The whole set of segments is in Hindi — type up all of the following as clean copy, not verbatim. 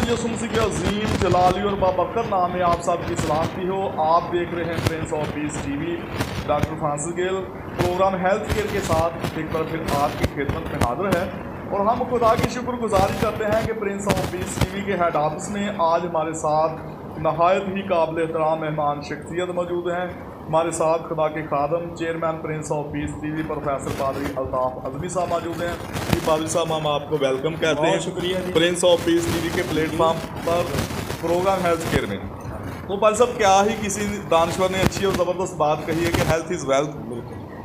यसुम मसीह के अजीम जलाली और बाबरकत नाम में आप सबकी सलामती हो। आप देख रहे हैं prince of peace TV. Doctor Francis Gale programme health care के साथ एक बार फिर आपकी खिदमत में हाजिर है और हम खुदा की शुक्रगुजारी करते हैं कि प्रिंस ऑफ पीस टीवी के हेड ऑफिस में आज हमारे साथ नहायत ही काबिल एहतराम मेहमान शख्सियत मौजूद हैं। हमारे साथ खुदा के खादम chairman prince of peace TV professor पादरी अल्ताफ अज़मी साहब मौजूद हैं। जी पादरी साहब, हम आपको वेलकम कहते हैं। शुक्रिया जी। प्रिंस ऑफ पीस टीवी के प्लेटफॉर्म पर प्रोग्राम हेल्थ केयर में तो पादरी साहब, क्या ही किसी दानश्वर ने अच्छी और ज़बरदस्त बात कही है कि हेल्थ इज़ वेल्थ।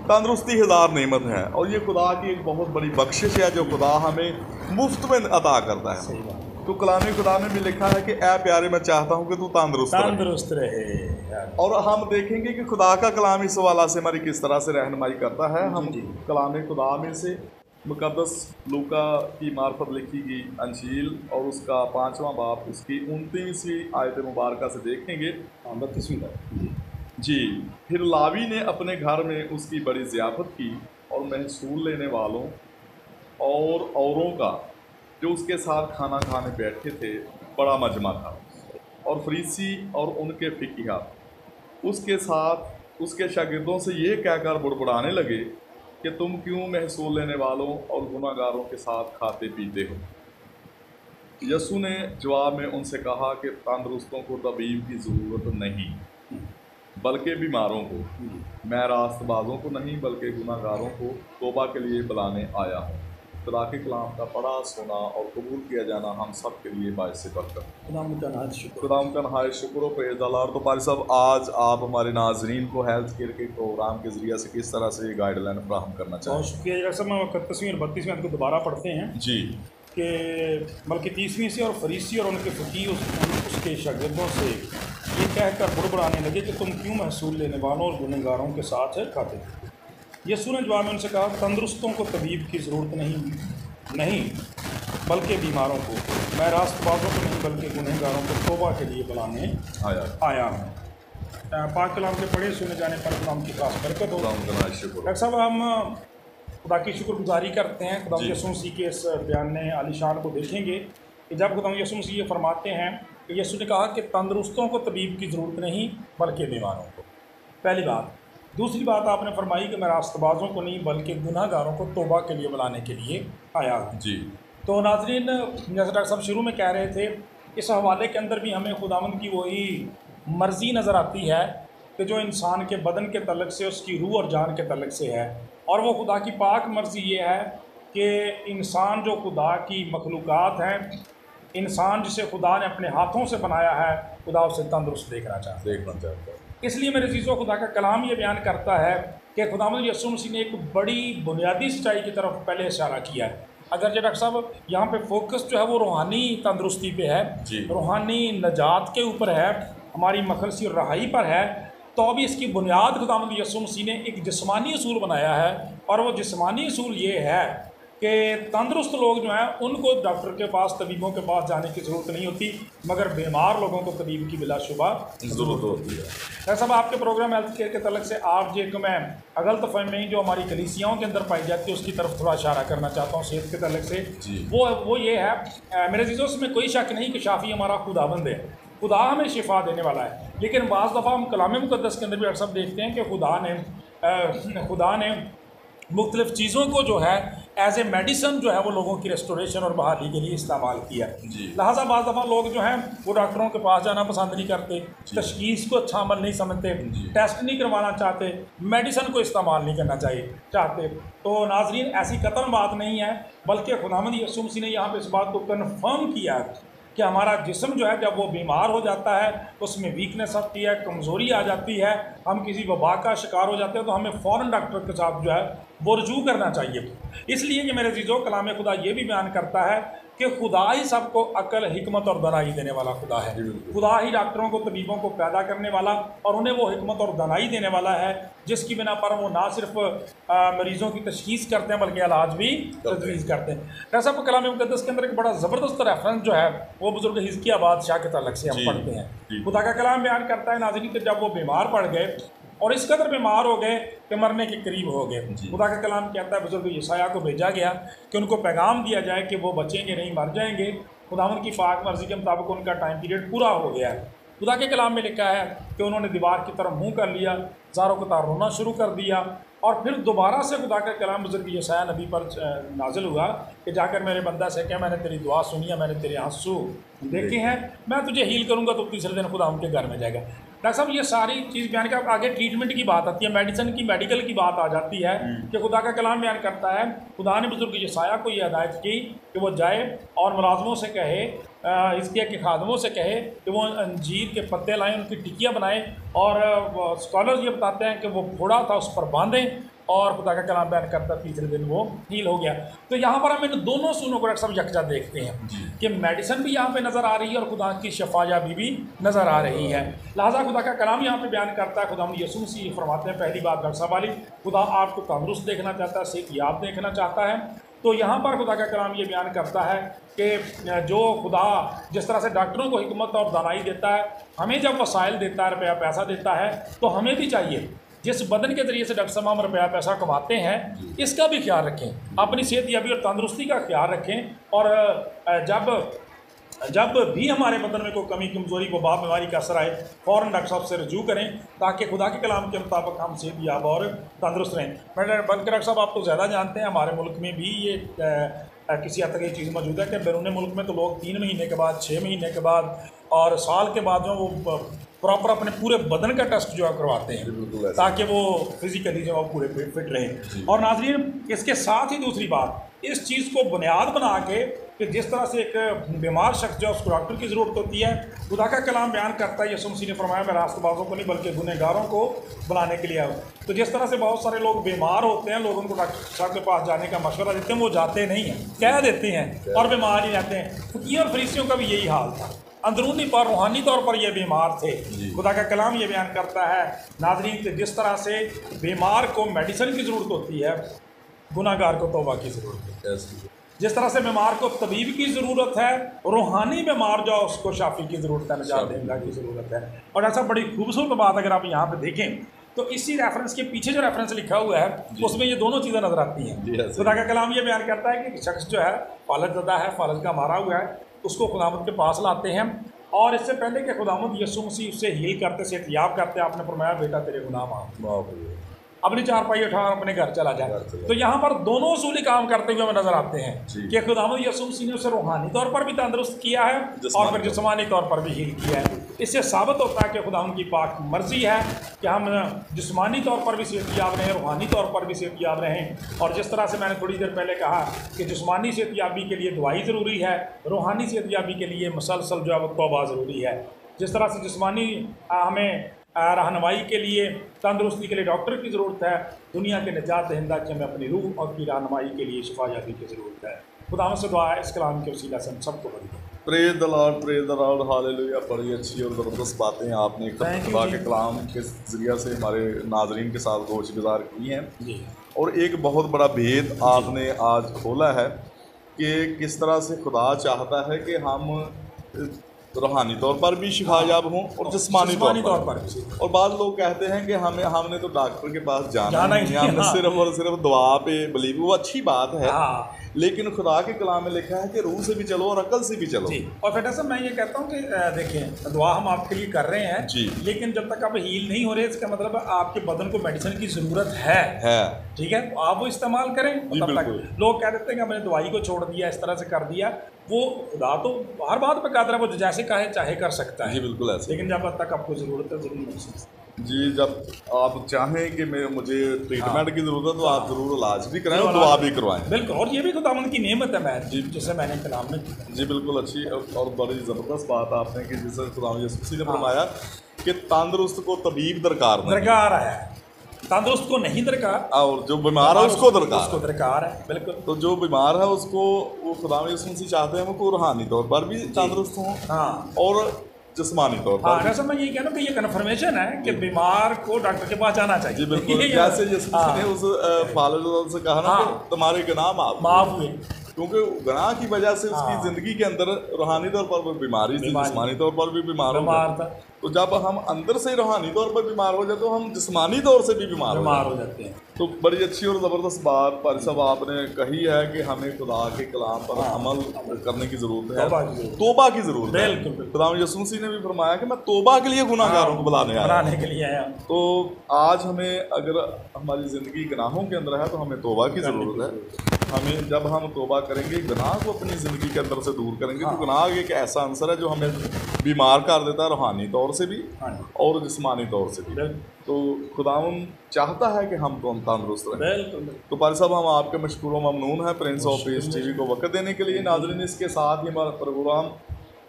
तंदुरुस्ती हज़ार नेमत है और ये खुदा की एक बहुत बड़ी बख्शिश है जो खुदा हमें मुफ्त में अता करता है। तो कलामी खुदा में भी लिखा है कि ए प्यारे, मैं चाहता हूँ कि तू तंदुरुस्त रहे। और हम देखेंगे कि खुदा का कलाम इस हवाला से हमारी किस तरह से रहनुमाई करता है। हम कलाम खुदा में से मुकद्दस लूका की मार्फत लिखी गई अंजील और उसका 5वां बाब उसकी 29वीं आयत मुबारक से देखेंगे। 32वीं जी। फिर लावी ने अपने घर में उसकी बड़ी ज़ियाफ़त की और महसूल लेने वालों और औरों का जो उसके साथ खाना खाने बैठे थे बड़ा मजमा था। और फरीसी और उनके फ़िक़हा उसके साथ उसके शागिर्दों से ये कहकर बुड़बुड़ाने लगे कि तुम क्यों महसूल लेने वालों और गुनाहगारों के साथ खाते पीते हो। यसू ने जवाब में उनसे कहा कि तंदुरुस्तों को तबीब की ज़रूरत नहीं बल्कि बीमारों को। मैं रास्तबाजों को नहीं बल्कि गुनाहगारों को तौबा के लिए बुलाने आया हूँ। खुदा के कलाम का पढ़ा, सुना और कबूल किया जाना हम सब के लिए बायस बरकत। खुदा का नहायत शुक्र पेश अल्लाह। तो पारी साहब, आज आप हमारे नाजरीन को हेल्थ केयर के प्रोग्राम के ज़रिए से किस तरह से गाइडलाइन फ्राहम करना चाहिए? बहुत शुक्रिया। जैसा हम 31वीं और 32वीं को दोबारा पढ़ते हैं जी कि बल्कि 30वीं से और फरीसी और उनके फ़कीह उसके शागिर्दों से ये कहकर बुड़बुड़ाने लगे कि तुम क्यों महसूल लेने वालों और गुनहगारों के साथ खाते थे। यसू ने जवाब में उनसे कहा, तंदुरुस्तों को तबीब की ज़रूरत नहीं बल्कि बीमारों को। मैं रास्तबाजों को नहीं बल्कि गुनहगारों को तौबा के लिए बुलाने आया हूँ। पाक कलाम के पढ़े सुने जाने पर खुदा की खास बरकत हो। डॉक्टर साहब, हम खुदा की शुक्रगुजारी करते हैं। खुदा यसू मसीह के इस बयान आलीशान को देखेंगे कि जब खुदा यसू मसीह ये फरमाते हैं कि यसू ने कहा कि तंदुरुस्तों को तबीब की ज़रूरत नहीं बल्कि बीमारों को, पहली बात। दूसरी बात आपने फरमाई कि मैं रास्तबाजों को नहीं बल्कि गुनाहगारों को तौबा के लिए बुलाने के लिए आया हूँ। जी। तो नाज़रीन, जैसे डॉक्टर साहब शुरू में कह रहे थे, इस हवाले के अंदर भी हमें खुदावंद की वही मर्ज़ी नज़र आती है कि जो इंसान के बदन के तल्लक से, उसकी रूह और जान के तल्लक से है। और वो खुदा की पाक मर्ज़ी ये है कि इंसान जो खुदा की मखलूक़ात हैं, इंसान जिसे खुदा ने अपने हाथों से बनाया है, खुदा उसे तंदुरुस्त देखना चाहता है। इसलिए मेरे अज़ीज़ों, खुदा का कलाम ये बयान करता है कि खुदावंद यसू मसीह ने एक बड़ी बुनियादी सच्चाई की तरफ पहले इशारा किया है। अगर जो डॉक्टर साहब यहाँ पे फोकस जो है वो रूहानी तंदुरुस्ती पे है, रूहानी नजात के ऊपर है, हमारी मखलसी और रहाई पर है, तो अभी इसकी बुनियाद खुदावंद यसू मसीह ने एक जिस्मानी असूल बनाया है। और वो जिस्मानी असूल ये है कि तंदुरुस्त लोग जो हैं उनको डॉक्टर के पास, तबीबों के पास जाने की ज़रूरत नहीं होती, मगर बीमार लोगों को तबीब की बिलाशुबा ज़रूरत होती है। डॉक्टर साहब, आपके प्रोग्राम हेल्थ केयर के तलक से आप जो मैं गलत फहमी जो हमारी कलीसियाओं के अंदर पाई जाती है उसकी तरफ थोड़ा इशारा करना चाहता हूँ सेहत के तलक से। वो ये है, मेरे अज़ीज़ों, उसमें कोई शक नहीं कि शाफ़ी हमारा खुदाबंद है, खुदा हमें शिफा देने वाला है। लेकिन बाज़ दफ़ा हम कलाम मुक़द्दस के अंदर भी डॉक्टर साहब देखते हैं कि खुदा ने मुख्तलिफ़ चीज़ों को जो है एज ए मेडिसन जो है वो लोगों की रेस्टोरेशन और बहाली के लिए इस्तेमाल किया। लिहाजा बाज़ दफ़ा लोग जो हैं वो डॉक्टरों के पास जाना पसंद नहीं करते, तशखीस को अच्छा अमल नहीं समझते, टेस्ट नहीं करवाना चाहते, मेडिसन को इस्तेमाल नहीं करना चाहते। तो नाजरीन, ऐसी कतई बात नहीं है, बल्कि खुदावंद यसू मसीह ने यहाँ पर इस बात को कन्फर्म किया कि हमारा जिस्म जो है जब वो बीमार हो जाता है तो उसमें वीकनेस आती है, कमज़ोरी आ जाती है, हम किसी वबा का शिकार हो जाते हैं, तो हमें फ़ौरन डॉक्टर के साथ जो है वो रुजू करना चाहिए। इसलिए कि मेरे अज़ीज़ों, कलाम खुदा ये भी बयान करता है कि खुदा ही सबको अकल, हिकमत और दनाई देने वाला खुदा है। खुदा ही डॉक्टरों को, तबीबों को पैदा करने वाला और उन्हें वो हिकमत और दनाई देने वाला है जिसकी बिना पर वो ना सिर्फ मरीज़ों की तशखीस करते हैं बल्कि इलाज भी तजवीज़ करते हैं। डॉक्टर साहब, कलाम मुक़द्दस के अंदर एक बड़ा ज़बरदस्त रेफरेंस जो है वो बुजुर्ग हिज़किय्याह बादशाह के तलक से हम पढ़ते हैं। खुदा का कलाम बयान करता है नाज़रीन कि जब वो बीमार पड़ गए और इस कदर बीमार हो गए कि मरने के करीब हो गए, खुदा का कलाम कहता है बुजुर्ग यशायाह को भेजा गया कि उनको पैगाम दिया जाए कि वो बचेंगे नहीं, मर जाएंगे। खुदावंद की पाक मर्ज़ी के मुताबिक उनका टाइम पीरियड पूरा हो गया है। खुदा के कलाम में लिखा है कि उन्होंने दीवार की तरफ मुंह कर लिया, ज़ारों कतार रोना शुरू कर दिया, और फिर दोबारा से खुदा का कलाम बुज़ुर्ग यशायाह नबी पर नाजिल हुआ कि जाकर मेरे बंदा से क्या, मैंने तेरी दुआ सुनी है, मैंने तेरे आंसू देखे हैं, मैं तुझे हील करूँगा, तो तीसरे दिन खुदा उनके घर में जाएगा। डॉक्टर साहब ये सारी चीज़ बयान कर, आगे ट्रीटमेंट की बात आती है, मेडिसिन की, मेडिकल की बात आ जाती है कि खुदा का कलाम बयान करता है खुदा ने बुज़ुर्ग यशायाह को ये हिदायत की कि वो जाए और मुलाजमों से कहे, इसके के खादमों से कहे कि वो अंजीर के पत्ते लाएं, उनकी टिकियाँ बनाएं, और स्कॉलर्स ये बताते हैं कि वो फोड़ा था उस पर बांधें, और खुदा का कलाम बयान करता तीसरे दिन वो हील हो गया। तो यहाँ पर हम इन दोनों सूनों को सब यकजा देखते हैं कि मेडिसिन भी यहाँ पे नज़र आ रही है और खुदा की शफायाबी भी नज़र आ रही है। लिहाजा खुदा का कलाम यहाँ पे बयान करता है, खुदा यीशु मसीह फरमाते हैं, पहली बात डॉक्टर साहब वाली, खुदा आपको तंदुरुस्त देखना चाहता है, सेहतयाब देखना चाहता है। तो यहाँ पर खुदा का कलाम ये बयान करता है कि जो खुदा जिस तरह से डॉक्टरों को हिकमत और दानाई देता है, हमें जब वसाइल देता है, रुपया पैसा देता है, तो हमें भी चाहिए जिस बदन के ज़रिए से डॉक्टर साहब हम रुपया पैसा कमाते हैं, इसका भी ख्याल रखें, अपनी सेहतयाबी और तंदुरुस्ती का ख्याल रखें, और जब भी हमारे बदन में कोई कमी कमज़ोरी वबा बीमारी का असर आए, फ़ौरन डॉक्टर साहब से रजू करें, ताकि खुदा के कलाम के मुताबिक हम सेहतयाब और तंदुरुस्त रहें। बल्कि डॉक्टर साहब आप तो ज़्यादा जानते हैं, हमारे मुल्क में भी ये किसी हद तक ये चीज़ मौजूद है कि बैरून मुल्क में तो लोग 3 महीने के बाद, 6 महीने के बाद और साल के बाद जो वो प्रॉपर अपने पूरे बदन का टेस्ट जो है करवाते हैं, ताकि वो फिजिकली जो है पूरे फिट रहें। और नाज़रीन, इसके साथ ही दूसरी बात, इस चीज़ को बुनियाद बना के कि जिस तरह से एक बीमार शख्स जो है उसको डॉक्टर की ज़रूरत होती है, खुदा का कलाम बयान करता है, यीशु मसीह ने फरमाया मैं रास्तबाजों को नहीं बल्कि गुनहगारों को बुलाने के लिए आया। तो जिस तरह से बहुत सारे लोग बीमार होते हैं, लोग उनको डॉक्टर साहब के पास जाने का मशवरा देते हैं, वो जाते नहीं हैं, कह देते हैं और बीमार ही रहते हैं। फकीर और फरीसियों का भी यही हाल था, अंदरूनी पर रूहानी तौर पर ये बीमार थे। खुदा का कलाम ये बयान करता है नाज़रीन कि जिस तरह से बीमार को मेडिसिन की ज़रूरत होती है, गुनाहगार को तौबा की ज़रूरत है। जिस तरह से बीमार को तबीब की ज़रूरत है, रूहानी बीमार जो उसको शाफी की ज़रूरत है, निजात देने की ज़रूरत है। और ऐसा बड़ी खूबसूरत बात अगर आप यहाँ पे देखें तो इसी रेफरेंस के पीछे जो रेफरेंस लिखा हुआ है उसमें ये दोनों चीज़ें नज़र आती हैं। खुदा का कलाम ये बयान करता है कि शख्स जो है फालज ज़दा है, फालज का मारा हुआ है, उसको खुदावंद के पास लाते हैं, और इससे पहले कि खुदावंद यीशु मसीह उससे हील करते, सेहतयाब करते, आपने फरमाया बेटा तेरे गुनाह माफ़, अपनी चारपाई उठा अपने घर चला जाए। तो यहाँ पर दोनों उसूली काम करते हुए हमें नजर आते हैं कि खुदावंद यीशु मसीह ने उसे रूहानी तौर पर भी तंदुरुस्त किया है और फिर जिस्मानी तौर पर भी हील किया है। इससे साबित होता है कि खुदावंद की पाक मर्जी है कि हम जिस्मानी तौर पर भी सेहतयाब रहें, रूहानी तौर पर भी सेहतयाब रहें। और जिस तरह से मैंने थोड़ी देर पहले कहा कि जिस्मानी सेहतयाबी के लिए दवाई ज़रूरी है, रूहानी सेहतयाबी के लिए मुसलसल जो है वो तौबा ज़रूरी है। जिस तरह से जिस्मानी हमें रहनुमाई के लिए, तंदुरुस्ती के लिए डॉक्टर की ज़रूरत है, दुनिया के निजात दहिंदा की हमें अपनी रूह और की रहनुमाई के लिए शिफायाबी की ज़रूरत है। खुदा से दुआ है इस कलाम के वसीला से हम सबको बड़ी प्रेज़ द लॉर्ड, हालेलुया। बड़ी अच्छी और ज़बरदस्त बातें आपने खुदा के कलाम के ज़रिए से हमारे नाज़रीन के साथ गोशगुजार की हैं, और एक बहुत बड़ा भेद आपने आज खोला है कि किस तरह से खुदा चाहता है कि हम रूहानी तौर पर भी शिफायाब हों और जिस्मानी तौर पर भी। और बाद लोग कहते हैं कि हमने तो डॉक्टर के पास जाना ही नहीं, हमने सिर्फ और सिर्फ दुआ पे बिलीव। वो अच्छी बात है, लेकिन खुदा के कलाम में लिखा है कि रूह से भी चलो और अकल से भी चलो। और फिर ऐसा मैं ये कहता हूँ कि देखिए दुआ हम आपके लिए कर रहे हैं जी, लेकिन जब तक आप हील नहीं हो रहे, इसका मतलब आपके बदन को मेडिसिन की ज़रूरत है। ठीक है, तो आप वो इस्तेमाल करें। तब तक लोग कह देते हैं कि हमने दवाई को छोड़ दिया, इस तरह से कर दिया। वो खुदा तो हर बात पे कादर है, वो जैसे कहे चाहे कर सकता है। जी बिल्कुल ऐसे, लेकिन जब तक आपको ज़रूरत है ज़रूर महसूस जी, जब आप चाहें कि मुझे ट्रीटमेंट की ज़रूरत है तो आप ज़रूर इलाज भी कराएं और दुआ भी करवाएं। बिल्कुल, और ये भी खुदावंद की नेमत है मैं जी, जिसे मैंने कलाम में की। जी बिल्कुल, अच्छी और बड़ी ज़बरदस्त बात आपने की, जिसे खुदावंद यीशु मसीह ने फरमाया कि तंदुरुस्त को तबीब दरकार है, तंदुरुस्त को नहीं दरकार, और जो बीमार है उसको दरकार है। बिल्कुल, तो जो बीमार है उसको वो खुदावंद यीशु मसीह चाहते हैं वो रूहानी तौर पर भी तंदुरुस्त हों और जिस्मानी तौर पर। ऐसा मैं ये कह रहा हूँ कि ये कन्फर्मेशन है कि बीमार को डॉक्टर के पास जाना चाहिए। जी बिल्कुल, जैसे जिसने उस फालतू से कहा ना कि तुम्हारे गुनाह माफ हुए, क्योंकि गुनाह की वजह से उसकी ज़िंदगी के अंदर रूहानी तौर पर भी बीमारी थी, जिस्मानी तौर पर भी बीमार था। तो जब हम अंदर से रूहानी तौर पर बीमार हो जाए तो हम जिस्मानी तौर से भी बीमार हो जाते हैं। तो बड़ी अच्छी और ज़बरदस्त बात पारी साहब आपने कही है कि हमें खुदा के कलाम पर अमल करने की ज़रूरत है, तौबा की ज़रूरत है। खुदा यसू मसीह ने भी फरमाया कि मैं तौबा के लिए गुनाहगारों को बुलाने के लिए आया। तो आज हमें अगर हमारी ज़िंदगी गुनाहों के अंदर है तो हमें तौबा की ज़रूरत है। हमें जब हम तौबा करेंगे, गुनाह को अपनी ज़िंदगी के अंदर से दूर करेंगे, तो गुनाह एक ऐसा अंसर है जो हमें बीमार कर देता है, रूहानी तौर से भी और जिस्मानी तौर से भी। तो खुदावंद चाहता है कि हम तो तंदुरुस्त रहें। तो पारी साहब हम आपके मशकूर व ममनून हैं प्रिंस ऑफ पीस टीवी को वक्त देने के लिए। नाज़रीन, इसके साथ ही हमारा प्रोग्राम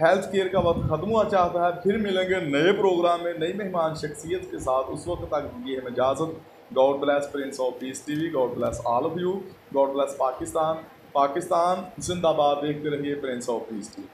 हेल्थ केयर का वक्त ख़त्म हुआ चाहता है। फिर मिलेंगे नए प्रोग्राम में नई मेहमान शख्सियत के साथ। उस वक्त तक दीजिए हमें इजाज़त। God bless Prince of peace TV, God bless all of you, God bless Pakistan. Pakistan जिंदाबाद। देखते रहिए प्रिंस ऑफ पीस टीवी।